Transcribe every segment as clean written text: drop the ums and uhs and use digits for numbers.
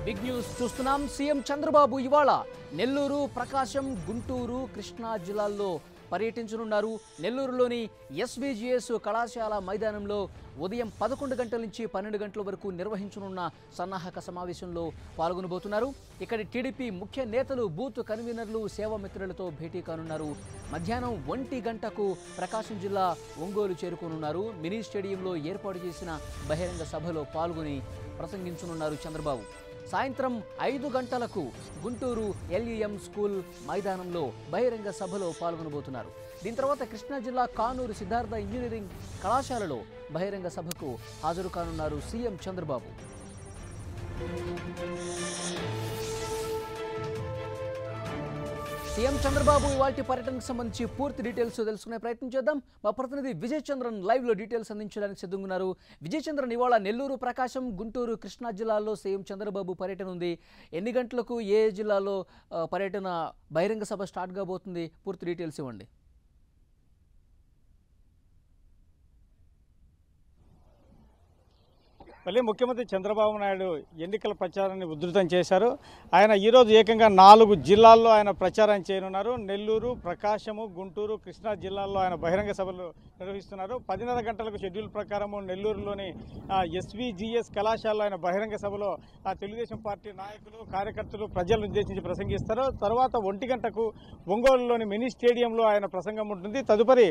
Big news చూస్తున్నాం. CM Chandrababu ఇవాళ నెల్లూరు, ప్రకాశం, గుంటూరు, కృష్ణా జిల్లాల్లో పర్యటించనున్నారు. నెల్లూరులోని ఎస్వీజీఎస్ కళాశాల మైదానంలో ఉదయం 11 గంటల నుంచి 12 గంటల వరకు నిర్వహించనున్న సన్నాహక సమావేశంలో పాల్గొనబోతున్నారు. ఇక్కడి టీడీపీ ముఖ్య నేతలు, బూత్ కన్వీనర్లు, సేవామిత్రులతో భేటీ కానున్నారు. మధ్యాహ్నం 1 గంటకు ప్రకాశం జిల్లా ఒంగోలు చేరుకోనున్నారు. మినీ స్టేడియంలో ఏర్పాటు చేసిన బహిరంగ సభలో పాల్గొని ప్రసంగించనున్నారు చంద్రబాబు. సాయంత్రం 5 గంటలకు గుంటూరు ఎల్ఈఎం స్కూల్ మైదానంలో బహిరంగ సభలో పాల్గొనబోతున్నారు. దీని తర్వాత కృష్ణా జిల్లా కానూరు సిద్ధార్థ ఇంజనీరింగ్ కళాశాలలో బహిరంగ సభకు హాజరు కానున్నారు సీఎం చంద్రబాబు. సీఎం చంద్రబాబు ఇవాల్టి పర్యటనకు సంబంధించి పూర్తి డీటెయిల్స్ తెలుసుకునే ప్రయత్నం చేద్దాం. మా ప్రతినిధి విజయ్ చంద్రన్ లైవ్లో డీటెయిల్స్ అందించడానికి సిద్ధంగా ఉన్నారు. విజయ్ చంద్రన్, ఇవాళ నెల్లూరు, ప్రకాశం, గుంటూరు, కృష్ణా జిల్లాల్లో సీఎం చంద్రబాబు పర్యటన ఉంది. ఎన్ని గంటలకు ఏ జిల్లాలో పర్యటన బహిరంగ సభ స్టార్ట్ కాబోతుంది? పూర్తి డీటెయిల్స్ ఇవ్వండి. మళ్ళీ ముఖ్యమంత్రి చంద్రబాబు నాయుడు ఎన్నికల ప్రచారాన్ని ఉధృతం చేశారు. ఆయన ఈరోజు ఏకంగా 4 జిల్లాల్లో ఆయన ప్రచారం చేయనున్నారు. నెల్లూరు, ప్రకాశము, గుంటూరు, కృష్ణా జిల్లాల్లో ఆయన బహిరంగ సభలు నిర్వహిస్తున్నారు. 10:30 గంటలకు షెడ్యూల్ ప్రకారము నెల్లూరులోని ఎస్వీజీఎస్ కళాశాలలో ఆయన బహిరంగ సభలో తెలుగుదేశం పార్టీ నాయకులు, కార్యకర్తలు ప్రజలను ఉద్దేశించి ప్రసంగిస్తారు. తర్వాత 1 గంటకు ఒంగోలులోని మినీ స్టేడియంలో ఆయన ప్రసంగం ఉంటుంది. తదుపరి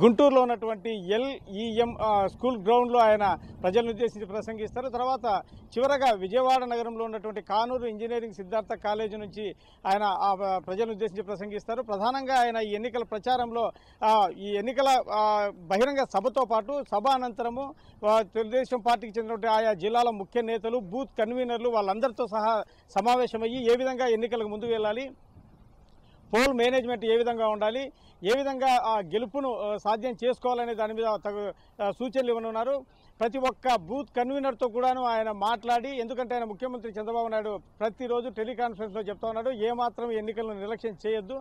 గుంటూరులో ఉన్నటువంటి ఎల్ఈఎం స్కూల్ గ్రౌండ్లో ఆయన ప్రజలను ఉద్దేశించి ప్రసంగిస్తారు. తర్వాత చివరగా విజయవాడ నగరంలో ఉన్నటువంటి కానూరు ఇంజనీరింగ్ సిద్ధార్థ కాలేజీ నుంచి ఆయన ప్రజలను ఉద్దేశించి ప్రసంగిస్తారు. ప్రధానంగా ఆయన ఈ ఎన్నికల ప్రచారంలో ఈ ఎన్నికల బహిరంగ సభతో పాటు సభ అనంతరము తెలుగుదేశం పార్టీకి చెందినటువంటి ఆయా జిల్లాల ముఖ్య నేతలు, బూత్ కన్వీనర్లు వాళ్ళందరితో సహా సమావేశమయ్యి ఏ విధంగా ఎన్నికలకు ముందుకు వెళ్ళాలి, పోల్ మేనేజ్మెంట్ ఏ విధంగా ఉండాలి, ఏ విధంగా గెలుపును సాధ్యం చేసుకోవాలనే దాని మీద తగు సూచనలు ఇవ్వనున్నారు. ప్రతి ఒక్క బూత్ కన్వీనర్తో కూడాను ఆయన మాట్లాడి, ఎందుకంటే ఆయన ముఖ్యమంత్రి చంద్రబాబు నాయుడు ప్రతిరోజు టెలికాన్ఫరెన్స్లో చెప్తా ఉన్నాడు, ఏమాత్రం ఎన్నికలను నిర్లక్ష్యం చేయొద్దు,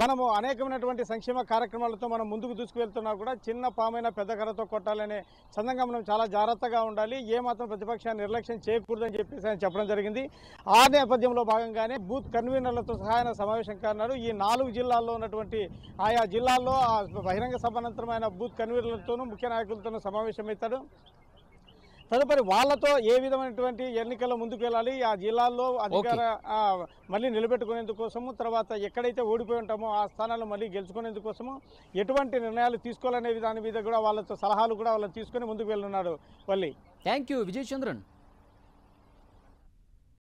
మనము అనేకమైనటువంటి సంక్షేమ కార్యక్రమాలతో మనం ముందుకు దూసుకువెళ్తున్నా కూడా చిన్న పామైన పెద్ద కర్రతో కొట్టాలనే చందంగా మనం చాలా జాగ్రత్తగా ఉండాలి, ఏమాత్రం ప్రతిపక్షాన్ని నిర్లక్ష్యం చేయకూడదని చెప్పేసి ఆయన చెప్పడం జరిగింది. ఆ నేపథ్యంలో భాగంగానే బూత్ కన్వీనర్లతో సహా ఆయన సమావేశం కానున్నారు. ఈ 4 జిల్లాల్లో ఉన్నటువంటి ఆయా జిల్లాల్లో బహిరంగ సభ అనంతరం ఆయన బూత్ కన్వీనర్లతోనూ ముఖ్య నాయకులతోనూ సమావేశమవుతాడు. తదుపరి వాళ్లతో ఏ విధమైనటువంటి ఎన్నికల్లో ముందుకు వెళ్ళాలి, ఆ జిల్లాల్లో అధికార మళ్ళీ నిలబెట్టుకునేందుకోసము, తర్వాత ఎక్కడైతే ఓడిపోయి ఉంటామో ఆ స్థానాలను మళ్ళీ గెలుచుకునేందుకోసము ఎటువంటి నిర్ణయాలు తీసుకోవాలనే దాని మీద కూడా వాళ్ళతో సలహాలు కూడా వాళ్ళని తీసుకొని ముందుకు వెళ్ళున్నాడు. వల్లి. Thank you Vijay Chandran.